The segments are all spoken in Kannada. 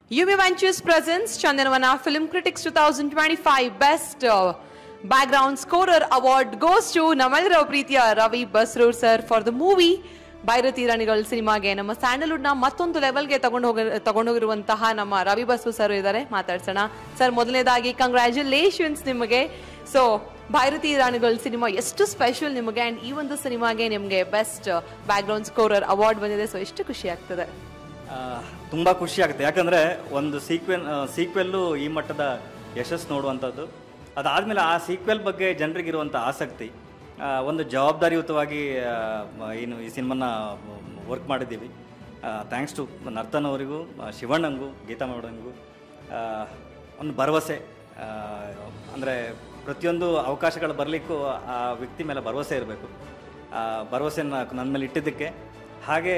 UB Ventures presents Chandanavana Film Critics 2025 Best Background Scorer Award goes to Namalra Preetiya Ravi Basrur sir for the movie Byrathi ರಾಣಿಗಳು ಸಿನಿಮಾಗೆ ನಮ್ಮ ಸ್ಯಾಂಡಲ್ವುಡ್ ನ ಮತ್ತೊಂದು ಲೆವೆಲ್ಗೆ ತಗೊಂಡೋಗಿರುವಂತಹ ನಮ್ಮ ರವಿ ಬಸ್ರು ಸರ್ ಇದ್ದಾರೆ, ಮಾತಾಡ್ಸೋಣ. ಸರ್, ಮೊದಲನೇದಾಗಿ ಕಂಗ್ರ್ಯಾಚುಲೇಷನ್ಸ್ ನಿಮಗೆ. ಸೊ ಭೈರತಿ ರಾಣಿಗಳು ಸಿನಿಮಾ ಎಷ್ಟು ಸ್ಪೆಷಲ್ ನಿಮಗೆ, ಅಂಡ್ ಈ ಒಂದು ಸಿನಿಮಾಗೆ ನಿಮಗೆ best back ground scorer award ಬಂದಿದೆ. ಸೊ ಎಷ್ಟು ಖುಷಿ ಆಗ್ತದೆ? ತುಂಬ ಖುಷಿ ಆಗುತ್ತೆ. ಯಾಕಂದರೆ ಒಂದು ಸೀಕ್ವೆಲ್ಲು ಈ ಮಟ್ಟದ ಯಶಸ್ಸು ನೋಡುವಂಥದ್ದು, ಅದಾದಮೇಲೆ ಆ ಸೀಕ್ವೆಲ್ ಬಗ್ಗೆ ಜನರಿಗಿರುವಂಥ ಆಸಕ್ತಿ, ಒಂದು ಜವಾಬ್ದಾರಿಯುತವಾಗಿ ಏನು ಈ ಸಿನಿಮಾನ ವರ್ಕ್ ಮಾಡಿದ್ದೀವಿ. ಥ್ಯಾಂಕ್ಸ್ ಟು ನರ್ತನ್ ಅವರಿಗೂ, ಶಿವಣ್ಣಂಗೂ, ಗೀತಾ ಮೇಡಮ್ಗೂ ಒಂದು ಭರವಸೆ, ಅಂದರೆ ಪ್ರತಿಯೊಂದು ಅವಕಾಶಗಳು ಬರಲಿಕ್ಕೂ ಆ ವ್ಯಕ್ತಿ ಮೇಲೆ ಭರವಸೆ ಇರಬೇಕು. ಭರವಸೆಯನ್ನು ನನ್ನ ಮೇಲೆ ಇಟ್ಟಿದ್ದಕ್ಕೆ. ಹಾಗೆ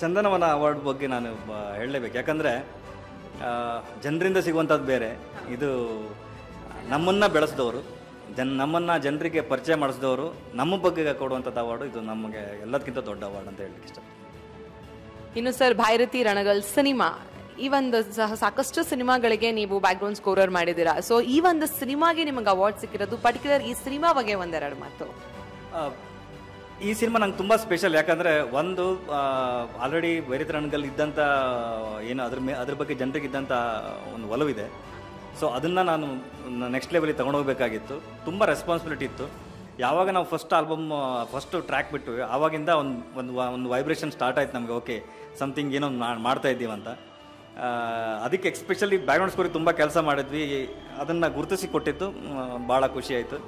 ಚಂದನವನ ಅವಾರ್ಡ್ ಬಗ್ಗೆ ನಾನು ಹೇಳಲೇಬೇಕು. ಯಾಕಂದರೆ ಜನರಿಂದ ಸಿಗುವಂಥದ್ದು ಬೇರೆ, ಇದು ನಮ್ಮನ್ನು ಬೆಳೆಸಿದವರು, ನಮ್ಮನ್ನು ಜನರಿಗೆ ಪರಿಚಯ ಮಾಡಿಸಿದವರು, ನಮ್ಮ ಬಗ್ಗೆ ಕೊಡುವಂಥದ್ದು ಅವಾರ್ಡು. ಇದು ನಮಗೆ ಎಲ್ಲದಕ್ಕಿಂತ ದೊಡ್ಡ ಅವಾರ್ಡ್ ಅಂತ ಹೇಳಲಿಕ್ಕೆ ಇಷ್ಟ. ಇನ್ನು ಸರ್, ಭೈರತಿ ರಣಗಲ್ ಸಿನಿಮಾ, ಈ ಒಂದು ಸಾಕಷ್ಟು ಸಿನಿಮಾಗಳಿಗೆ ನೀವು ಬ್ಯಾಕ್ ಗ್ರೌಂಡ್ ಸ್ಕೋರರ್ ಮಾಡಿದ್ದೀರಾ. ಸೊ ಈ ಒಂದು ಸಿನಿಮಾಗೆ ನಿಮಗೆ ಅವಾರ್ಡ್ ಸಿಕ್ಕಿರೋದು, ಪರ್ಟಿಕ್ಯುಲರ್ ಈ ಸಿನಿಮಾ ಬಗ್ಗೆ ಒಂದೆರಡು ಮಾತು. ಈ ಸಿನಿಮಾ ನಂಗೆ ತುಂಬ ಸ್ಪೆಷಲ್. ಯಾಕಂದರೆ ಒಂದು ಆಲ್ರೆಡಿ ಭೈರತಿ ರಣಗಲ್ ಇದ್ದಂಥ ಏನು ಅದ್ರ ಬಗ್ಗೆ ಜನರಿಗಿದ್ದಂಥ ಒಂದು ಒಲವಿದೆ. ಸೊ ಅದನ್ನು ನಾನು ನೆಕ್ಸ್ಟ್ ಲೆವೆಲಿಗೆ ತೊಗೊಂಡೋಗ್ಬೇಕಾಗಿತ್ತು. ತುಂಬ ರೆಸ್ಪಾನ್ಸಿಬಿಲಿಟಿ ಇತ್ತು. ಯಾವಾಗ ನಾವು ಫಸ್ಟ್ ಟ್ರ್ಯಾಕ್ ಬಿಟ್ಟು ಆವಾಗಿಂದ ಒಂದು ವೈಬ್ರೇಷನ್ ಸ್ಟಾರ್ಟ್ ಆಯ್ತು ನಮಗೆ. ಓಕೆ, ಸಮಥಿಂಗ್ ಏನೋ ಮಾಡ್ತಾ ಇದ್ದೀವಂತ. ಅದಕ್ಕೆ ಎಕ್ಸ್ಪೆಷಲಿ ಬ್ಯಾಕ್ಗ್ರೌಂಡ್ ಸ್ಕೋರಿಗೆ ತುಂಬ ಕೆಲಸ ಮಾಡಿದ್ವಿ. ಅದನ್ನು ಗುರುತಿಸಿ ಕೊಟ್ಟಿದ್ದು ಭಾಳ ಖುಷಿ ಆಯಿತು.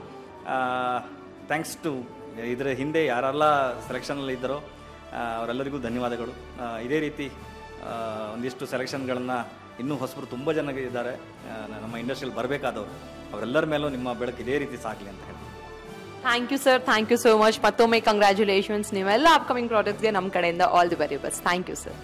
ಥ್ಯಾಂಕ್ಸ್ ಟು ಇದರ ಹಿಂದೆ ಯಾರೆಲ್ಲ ಸೆಲೆಕ್ಷನಲ್ಲಿ ಇದ್ದಾರೋ ಅವರೆಲ್ಲರಿಗೂ ಧನ್ಯವಾದಗಳು. ಇದೇ ರೀತಿ ಒಂದಿಷ್ಟು ಸೆಲೆಕ್ಷನ್ಗಳನ್ನು ಇನ್ನೂ ಹೊಸಬರು ತುಂಬ ಜನ ಇದ್ದಾರೆ ನಮ್ಮ ಇಂಡಸ್ಟ್ರಿಯಲ್ಲಿ ಬರಬೇಕಾದವರು. ಅವರೆಲ್ಲರ ಮೇಲೂ ನಿಮ್ಮ ಬೆಳಕು ಇದೇ ರೀತಿ ಸಾಗಲಿ ಅಂತ ಹೇಳಿ. Thank you sir, thank you so much. ಮತ್ತೊಮ್ಮೆ ಕಂಗ್ರ್ಯಾಚುಲೇಷನ್ಸ್. ನೀವೆಲ್ಲ ಅಪ್ಕಮಿಂಗ್ ಪ್ರಾಡಕ್ಟ್ಸ್ಗೆ ನಮ್ಮ ಕಡೆಯಿಂದ all the very best. Thank you sir.